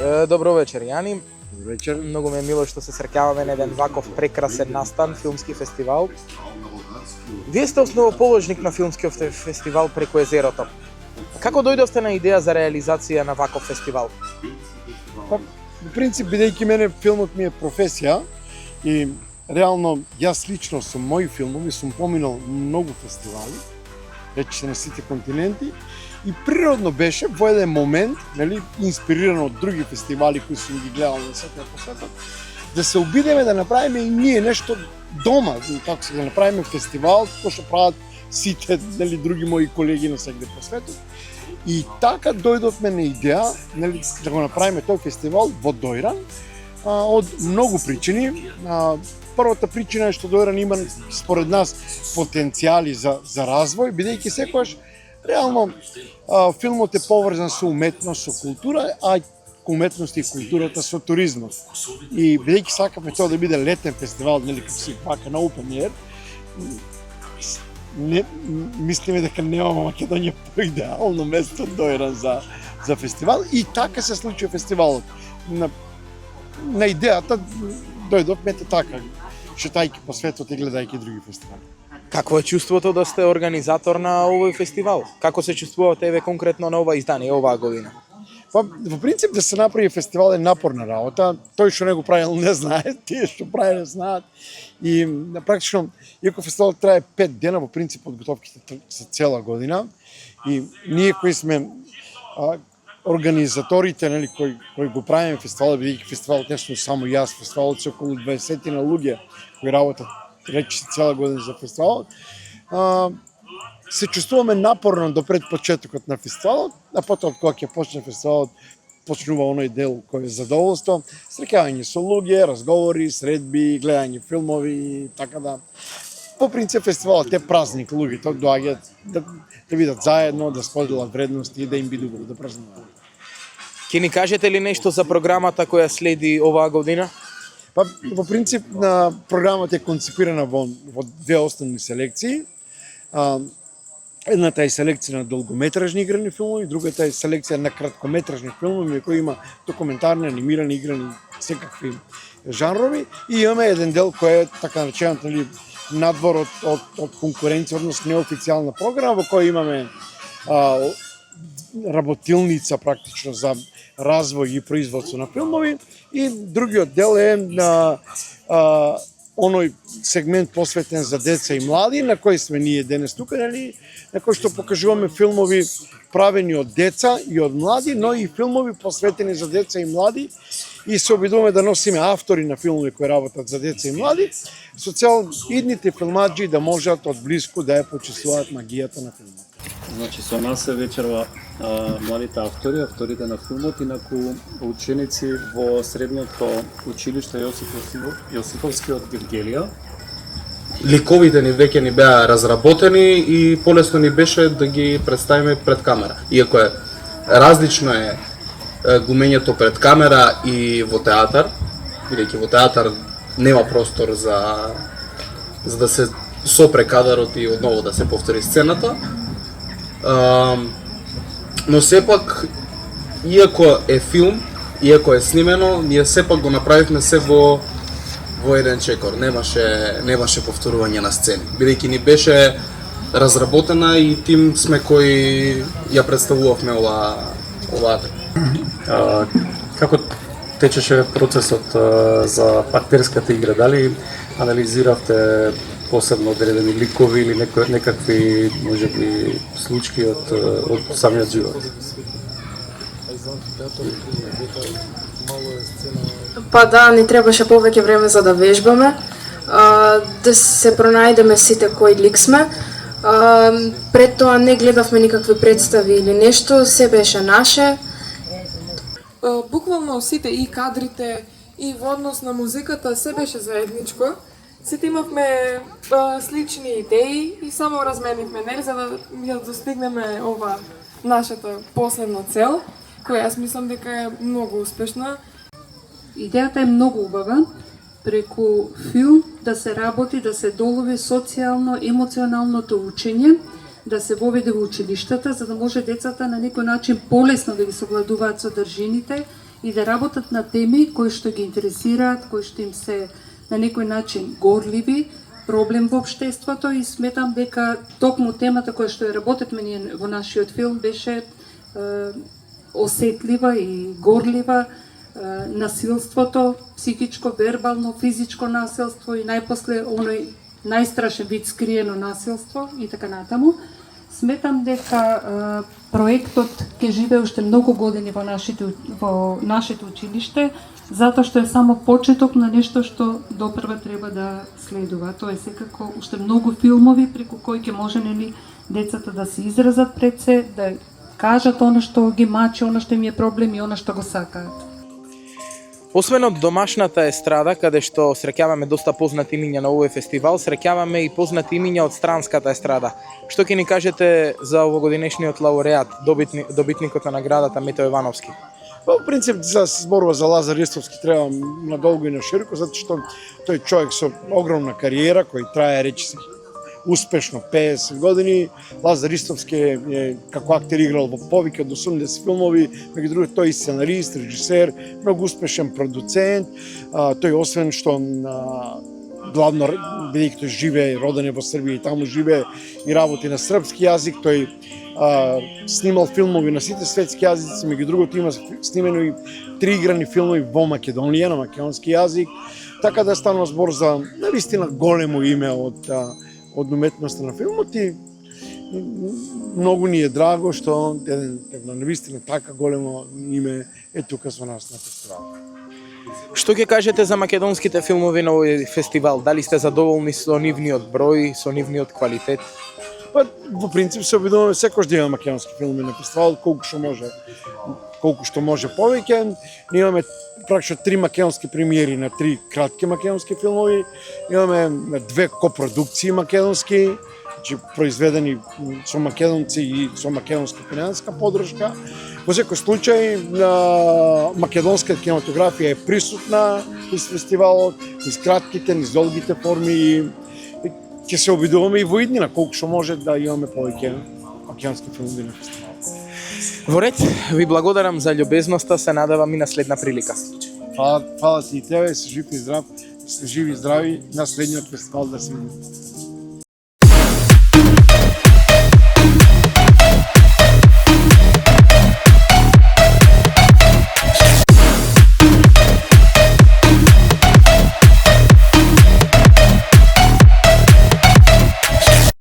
Добро вечер, Јани. Вечер. Многу ми е мило што се среќаваме на еден ваков прекрасен настан, филмски фестивал. Вие сте основоположник на филмскиот фестивал преку езерото. Како дојдовте на идеја за реализација на ваков фестивал? Па, во принцип, бидејќи мене филмот ми е професија и реално јас лично со мои филмови сум поминал многу фестивали, речиси на сите континенти, и природно беше во еден момент, нели, инспирирано од други фестивали кои сум ги гледал на секој по светот, да се обидеме да направиме и ние нешто дома, како се да направиме фестивал, кој што прават сите, нели, други мои колеги на секој по светот. И така дојдовме на идеја, нели, да го направиме тој фестивал во Дојран, од многу причини. Првата причина е што Дојран има според нас потенцијали за развој, бидејќи секогаш реално филмот е поврзан со уметност, со култура, а уметност и културата со туризмот. И бидејќи сакаме тоа да биде летен фестивал, нели, како си вака на Open Air, мислиме дека немаме Македонија по-идеално место од Дојран за фестивал, и така се случи фестивалот. На идејата дојдовме така, шетајќи по светот и гледајќи други фестивали. Какво е чувството да сте организатор на овој фестивал? Како се чувствувате еве конкретно на ова издание оваа година? Па, во принцип да се направи фестивал е напорна работа. Тој што не го правил не знае, тие што прави не знаат. И практично, иако фестивалот трае 5 дена, во принцип подготовките се цела година. И ние кои сме организаторите, нели, кои го правиме фестивалот, бидејќи фестивалот не сум само јас, фестивалот се околу 20 на луѓе кои работат речиси цела година за фестивалот, се чувствуваме напорно до пред почетокот на фестивалот, а потоа кога ќе почне фестивалот, почнува оној дел кој е задоволство, среќавање со луѓе, разговори, средби, гледање филмови, така да. По принцип фестивалот е празник, луѓето доаѓаат да бидат заедно, да споделат вредности и да им биде убаво да празнуваат. Ќе ни кажете ли нешто за програмата која следи оваа година? Па, во принцип, програмата е концепирана во две основни селекции. Едната е селекција на долгометражни играни филмови, другата е селекција на краткометражни филмови, кои има документарни, анимирани, играни, секакви жанрови. И имаме еден дел кој е така наречената, нели, надвор од конкуренција, односно неофицијална програма, во која имаме работилница практично за развој и производство на филмови, и другиот дел е на оној сегмент посветен за деца и млади, на кој сме ние денес тука, нели, на кој што покажуваме филмови правени од деца и од млади, но и филмови посветени за деца и млади, и се обидуваме да носиме автори на филмови кои работат за деца и млади, со цел идните филмаджи да можат од близко да ја почувствуваат магијата на филмот. Значи, со нас се вечерва младите автори, авторите на филмот, инаку ученици во средното училиште Јосифовски од Виргелија. Ликовите ни веќе ни беа разработени и полесно ни беше да ги представиме пред камера. Иако е различно е глумењето пред камера и во театар, бидејќи во театар нема простор за да се сопре кадарот и одново да се повтори сцената. Но сепак, иако е филм, иако е снимено, ние сепак го направивме се во еден чекор. Немаше повторување на сцени. Бидејќи ни беше разработена и тим сме кои ја представувавме оваа. Како течеше процесот за актерската игра? Дали анализиравте посебно одредени ликови или некакви, можеби, случаи од самиот живот? Па да, ни требаше повеќе време за да вежбаме, да се пронајдеме сите кој лик сме. Пред тоа не гледавме никакви представи или нешто, се беше наше. Буквално сите и кадрите и во однос на музиката се беше заедничко. Сите имавме слични идеи и само разменивме, нели, за да ја достигнеме ова нашата последна цел, која јас мислам дека е многу успешна. Идејата е многу убава, преку филм да се работи, да се долови социјално, емоционалното учење, да се воведе во училиштата, за да може децата на некој начин полесно да ги совладуваат содржините и да работат на теми кои што ги интересираат, кои што им се на некој начин горливи, проблем во општеството, и сметам дека токму темата која што ја работевме ние во нашиот филм беше осетлива и горлива, насилството, психичко, вербално, физичко насилство и најпосле оној најстрашен вид скриено насилство и така натаму. Сметам дека проектот ќе живее уште многу години во нашето училиште, затоа што е само почеток на нешто што допрва треба да следува. Тоа е секако уште многу филмови преку кои ќе може децата да се изразат пред се, да кажат оно што ги мачи, оно што им е проблем и оно што го сакаат. Освен од домашната естрада, каде што среќаваме доста познати имиња на овој фестивал, среќаваме и познати имиња од странската естрада. Што ќе ни кажете за овогодинешниот лауреат, добитникот на наградата Мето Јовановски? Во принцип, за се зборува за Лазар Ристовски треба надолго и на широко, затоа што тој човек со огромна кариера, кој трае речиси успешно 50 години. Лазар Ристовски е како актер играл во повеќе од 80 филмови, меѓу другото тој е сценарист, режисер, многу успешен продуцент. Тој освен што главно бидејќи тој живее, роден е во Србија и таму живее и работи на српски јазик, тој снимал филмови на сите светски јазици, меѓу другото има снимено и 3 играни филмови во Македонија на македонски јазик, така да станува збор за навистина големо име од уметноста на филмот, и многу ни е драго што една навистина така големо име е тука со нас на фестивалот. Што ќе кажете за македонските филмови на овој фестивал? Дали сте задоволни со нивниот број, со нивниот квалитет? Па, во принцип се обидуваме секој да има македонски филми на фестивалот, колку што може повеќе. Ние имаме пракшно 3 македонски премиери на 3 кратки македонски филмови. Имаме 2 копродукции македонски, значи произведени со македонци и со македонска финансиска поддршка. Во секој случај, македонската кинематографија е присутна низ фестивалот, низ кратките, низ долгите форми, и ќе се обидуваме и во иднина колку што може да имаме повеќе македонски филми на фестивалот. Во ред, ви благодарам за љубезноста, се надевам и на следна прилика. Фала ти и тебе, си жив и здрави на следниот фестивал да се видиме.